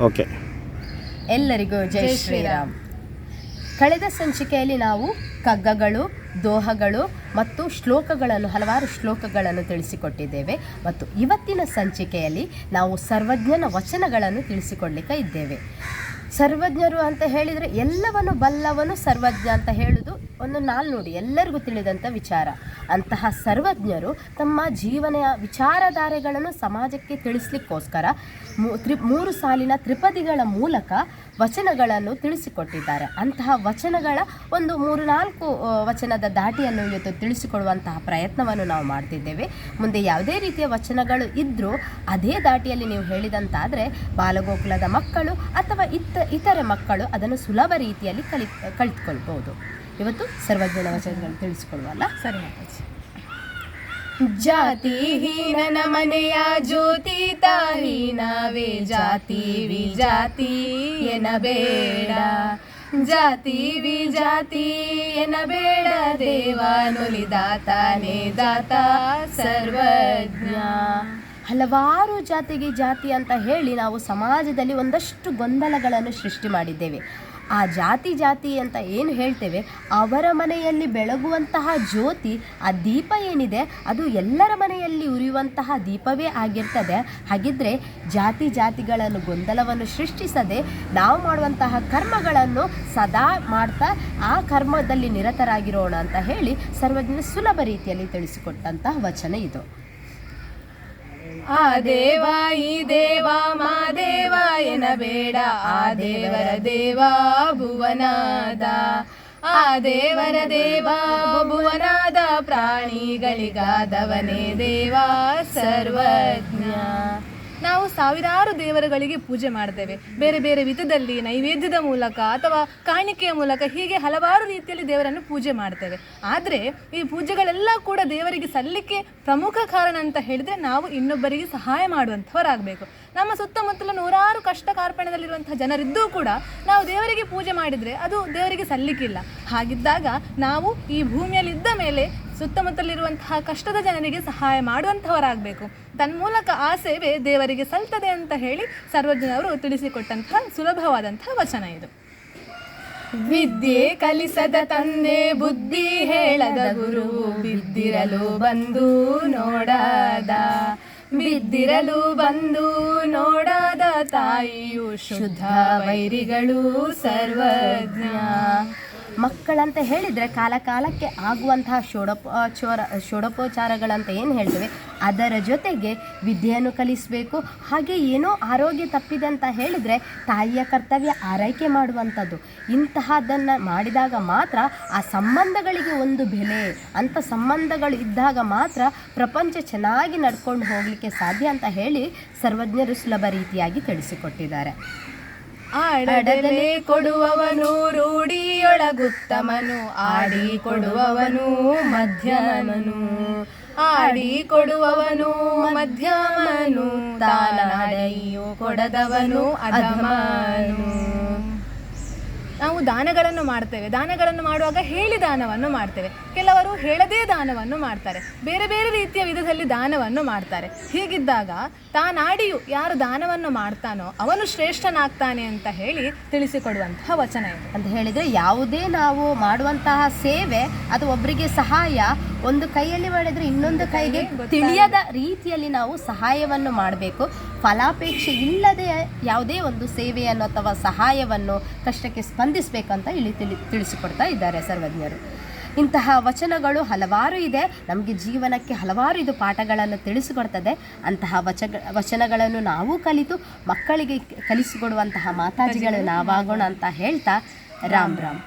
Okay. ಎಲ್ಲರಿಗೂ ಜೈ ಶ್ರೀರಾಮ್. ಕಳೆದ ಸಂಚಿಕೆಯಲ್ಲಿ ನಾವು ಕಗ್ಗಗಳು, ದೋಹಗಳು ಮತ್ತು ಶ್ಲೋಕಗಳನ್ನು, ಹಲವಾರು ಶ್ಲೋಕಗಳನ್ನು ತಿಳಿಸಿಕೊಟ್ಟಿದ್ದೇವೆ. ಮತ್ತು ಇವತ್ತಿನ ಸಂಚಿಕೆಯಲ್ಲಿ ನಾವು ಸರ್ವಜ್ಞನ ವಚನಗಳನ್ನು ತಿಳಿಸಿಕೊಡ್ಲಿಕ್ಕೆ ಇದ್ದೇವೆ. ಸರ್ವಜ್ಞರು ಅಂತ ಹೇಳಿದರೆ ಎಲ್ಲವನ್ನು ಬಲ್ಲವನು ಸರ್ವಜ್ಞ ಅಂತ ಹೇಳೋದು ಒಂದು ನಾಲ್ನುಡಿ, ಎಲ್ಲರಿಗೂ ತಿಳಿದಂಥ ವಿಚಾರ. ಅಂತಹ ಸರ್ವಜ್ಞರು ತಮ್ಮ ಜೀವನ ವಿಚಾರಧಾರೆಗಳನ್ನು ಸಮಾಜಕ್ಕೆ ತಿಳಿಸ್ಲಿಕ್ಕೋಸ್ಕರ 3 ಸಾಲಿನ ತ್ರಿಪದಿಗಳ ಮೂಲಕ ವಚನಗಳನ್ನು ತಿಳಿಸಿಕೊಟ್ಟಿದ್ದಾರೆ. ಅಂತಹ ವಚನಗಳ ಒಂದು 3-4 ವಚನದ ದಾಟಿಯನ್ನು ಇವತ್ತು ತಿಳಿಸಿಕೊಡುವಂತಹ ಪ್ರಯತ್ನವನ್ನು ನಾವು ಮಾಡ್ತಿದ್ದೇವೆ. ಮುಂದೆ ಯಾವುದೇ ರೀತಿಯ ವಚನಗಳು ಇದ್ದರೂ ಅದೇ ದಾಟಿಯಲ್ಲಿ ನೀವು ಹೇಳಿದಂತಾದರೆ ಬಾಲಗೋಕುಲದ ಮಕ್ಕಳು ಅಥವಾ ಇತರೆ ಮಕ್ಕಳು ಅದನ್ನು ಸುಲಭ ರೀತಿಯಲ್ಲಿ ಕಲಿತ್ಕೊಳ್ಬೋದು. ಇವತ್ತು ಸರ್ವಜ್ಞನ ವಚನಗಳನ್ನು ತಿಳಿಸಿಕೊಡುವಲ್ಲ. ಸರಿ ಮಾತಾಜಿ. ಜಾತಿ ಹೀನನ ಮನೆಯ ಜ್ಯೋತಿ ತಾಹೀನವೇ, ಜಾತಿ ವಿಜಾತಿ ಎನಬೇಡ, ಜಾತಿ ವಿಜಾತಿ ಎನಬೇಡ, ದೇವ ನುಲಿದಾತನೇ ದಾತ ಸರ್ವಜ್ಞ. ಹಲವಾರು ಜಾತಿಗೆ ಜಾತಿ ಅಂತ ಹೇಳಿ ನಾವು ಸಮಾಜದಲ್ಲಿ ಒಂದಷ್ಟು ಗೊಂದಲಗಳನ್ನು ಸೃಷ್ಟಿ ಮಾಡಿದ್ದೇವೆ. ಆ ಜಾತಿ ಅಂತ ಏನು ಹೇಳ್ತೇವೆ, ಅವರ ಮನೆಯಲ್ಲಿ ಬೆಳಗುವಂತಹ ಜ್ಯೋತಿ, ಆ ದೀಪ ಏನಿದೆ ಅದು ಎಲ್ಲರ ಮನೆಯಲ್ಲಿ ಉರಿಯುವಂತಹ ದೀಪವೇ ಆಗಿರ್ತದೆ. ಹಾಗಿದ್ರೆ ಜಾತಿಗಳನ್ನು ಗೊಂದಲವನ್ನು ಸೃಷ್ಟಿಸದೆ ನಾವು ಮಾಡುವಂತಹ ಕರ್ಮಗಳನ್ನು ಸದಾ ಮಾಡ್ತಾ ಆ ಕರ್ಮದಲ್ಲಿ ನಿರತರಾಗಿರೋಣ ಅಂತ ಹೇಳಿ ಸರ್ವಜ್ಞ ಸುಲಭ ರೀತಿಯಲ್ಲಿ ತಿಳಿಸಿಕೊಟ್ಟಂತಹ ವಚನ ಇದು. ಆ ದೇವ ಈ ದೇವ ಮಾ ದೇವ ಎನಬೇಡ, ಆ ದೇವರ ದೇವ ಭುವನಾದ, ಆ ದೇವರ ದೇವ ಭುವನಾದ, ಪ್ರಾಣಿಗಳಿಗಾದವನೇ ದೇವ ಸರ್ವಜ್ಞ. ನಾವು ಸಾವಿರಾರು ದೇವರುಗಳಿಗೆ ಪೂಜೆ ಮಾಡ್ತೇವೆ, ಬೇರೆ ಬೇರೆ ವಿಧದಲ್ಲಿ, ನೈವೇದ್ಯದ ಮೂಲಕ ಅಥವಾ ಕಾಣಿಕೆಯ ಮೂಲಕ, ಹೀಗೆ ಹಲವಾರು ರೀತಿಯಲ್ಲಿ ದೇವರನ್ನು ಪೂಜೆ ಮಾಡ್ತೇವೆ. ಆದರೆ ಈ ಪೂಜೆಗಳೆಲ್ಲ ಕೂಡ ದೇವರಿಗೆ ಸಲ್ಲಿಕೆ ಪ್ರಮುಖ ಕಾರಣ ಅಂತ ಹೇಳಿದರೆ ನಾವು ಇನ್ನೊಬ್ಬರಿಗೆ ಸಹಾಯ ಮಾಡುವಂಥವರಾಗಬೇಕು. ನಮ್ಮ ಸುತ್ತಮುತ್ತಲ ನೂರಾರು ಕಷ್ಟ ಕಾರ್ಪಣ್ಯದಲ್ಲಿರುವಂತಹ ಜನರಿದ್ದೂ ಕೂಡ ನಾವು ದೇವರಿಗೆ ಪೂಜೆ ಮಾಡಿದರೆ ಅದು ದೇವರಿಗೆ ಸಲ್ಲಿಕ್ಕಿಲ್ಲ. ಹಾಗಿದ್ದಾಗ ನಾವು ಈ ಭೂಮಿಯಲ್ಲಿದ್ದ ಮೇಲೆ ಸುತ್ತಮುತ್ತಲಿರುವಂತಹ ಕಷ್ಟದ ಜನರಿಗೆ ಸಹಾಯ ಮಾಡುವಂಥವರಾಗಬೇಕು. ತನ್ಮೂಲಕ ಆ ಸೇವೆ ದೇವರಿಗೆ ಸಲ್ತದೆ ಅಂತ ಹೇಳಿ ಸರ್ವಜ್ಞನವರು ತಿಳಿಸಿಕೊಟ್ಟಂತಹ ಸುಲಭವಾದಂತಹ ವಚನ ಇದು. ವಿದ್ಯೆ ಕಲಿಸದ ತಂದೆ, ಬುದ್ಧಿ ಹೇಳದ ಗುರು, ಬಿದ್ದಿರಲು ಬಂದು ನೋಡದ, ಬಿದ್ದಿರಲು ಬಂದು ನೋಡದ ತಾಯಿಯು ಶುದ್ಧ ವೈರಿಗಳು ಸರ್ವಜ್ಞ. ಮಕ್ಕಳಂತ ಹೇಳಿದರೆ ಕಾಲಕ್ಕೆ ಆಗುವಂತಹ ಷೋಡೋಪಚಾರಗಳಂತ ಏನು ಹೇಳ್ತೇವೆ, ಅದರ ಜೊತೆಗೆ ವಿದ್ಯೆಯನ್ನು ಕಲಿಸಬೇಕು. ಹಾಗೆ ಏನೋ ಆರೋಗ್ಯ ತಪ್ಪಿದೆ ಅಂತ ಹೇಳಿದರೆ ತಾಯಿಯ ಕರ್ತವ್ಯ ಆರೈಕೆ ಮಾಡುವಂಥದ್ದು. ಇಂತಹದ್ದನ್ನು ಮಾಡಿದಾಗ ಮಾತ್ರ ಆ ಸಂಬಂಧಗಳಿಗೆ ಒಂದು ಬೆಲೆ, ಅಂಥ ಸಂಬಂಧಗಳು ಇದ್ದಾಗ ಮಾತ್ರ ಪ್ರಪಂಚ ಚೆನ್ನಾಗಿ ನಡ್ಕೊಂಡು ಹೋಗಲಿಕ್ಕೆ ಸಾಧ್ಯ ಅಂತ ಹೇಳಿ ಸರ್ವಜ್ಞರು ಸುಲಭ ರೀತಿಯಾಗಿ ತಿಳಿಸಿಕೊಟ್ಟಿದ್ದಾರೆ. ಆಡದಲೆ ಕೊಡುವವನು ರೂಢಿಯೊಳಗುತ್ತಮನು, ಆಡಿ ಕೊಡುವವನು ಮಧ್ಯಮನು, ಆಡಿ ಕೊಡುವವನು ಮಧ್ಯಮನು, ತಾನಾಡಿಯು ಕೊಡದವನು ಅಧಮನು. ನಾವು ದಾನಗಳನ್ನು ಮಾಡ್ತೇವೆ, ದಾನಗಳನ್ನು ಮಾಡುವಾಗ ಹೇಳಿ ದಾನವನ್ನು ಮಾಡ್ತೇವೆ, ಕೆಲವರು ಹೇಳದೇ ದಾನವನ್ನು ಮಾಡ್ತಾರೆ, ಬೇರೆ ಬೇರೆ ರೀತಿಯ ವಿಧದಲ್ಲಿ ದಾನವನ್ನು ಮಾಡ್ತಾರೆ. ಹೀಗಿದ್ದಾಗ ತಾನಾಡಿಯು ಯಾರು ದಾನವನ್ನು ಮಾಡ್ತಾನೋ ಅವನು ಶ್ರೇಷ್ಠನಾಗ್ತಾನೆ ಅಂತ ಹೇಳಿ ತಿಳಿಸಿಕೊಡುವಂತಹ ವಚನ ಇದು. ಅಂತ ಹೇಳಿದರೆ ಯಾವುದೇ ನಾವು ಮಾಡುವಂತಹ ಸೇವೆ ಅದು ಒಬ್ಬರಿಗೆ ಸಹಾಯ, ಒಂದು ಕೈಯಲ್ಲಿ ಮಾಡಿದರೆ ಇನ್ನೊಂದು ಕೈಗೆ ತಿಳಿಯದ ರೀತಿಯಲ್ಲಿ ನಾವು ಸಹಾಯವನ್ನು ಮಾಡಬೇಕು. ಫಲಾಪೇಕ್ಷೆ ಇಲ್ಲದೆ ಯಾವುದೇ ಒಂದು ಸೇವೆಯನ್ನು ಅಥವಾ ಸಹಾಯವನ್ನು ಕಷ್ಟಕ್ಕೆ ಸ್ಪಂದಿಸಬೇಕಂತ ಇಲ್ಲಿ ತಿಳಿಸಿಕೊಡ್ತಾ ಇದ್ದಾರೆ ಸರ್ವಜ್ಞರು. ಇಂತಹ ವಚನಗಳು ಹಲವಾರು ಇದೆ, ನಮಗೆ ಜೀವನಕ್ಕೆ ಹಲವಾರು ಇದು ಪಾಠಗಳನ್ನು ತಿಳಿಸಿಕೊಡ್ತದೆ. ಅಂತಹ ವಚನಗಳನ್ನು ನಾವು ಕಲಿತು ಮಕ್ಕಳಿಗೆ ಕಲಿಸಿಕೊಡುವಂತಹ ಮಾತಾಜಿಗಳು ನಾವಾಗೋಣ ಅಂತ ಹೇಳ್ತಾ ರಾಮ್ ರಾಮ್.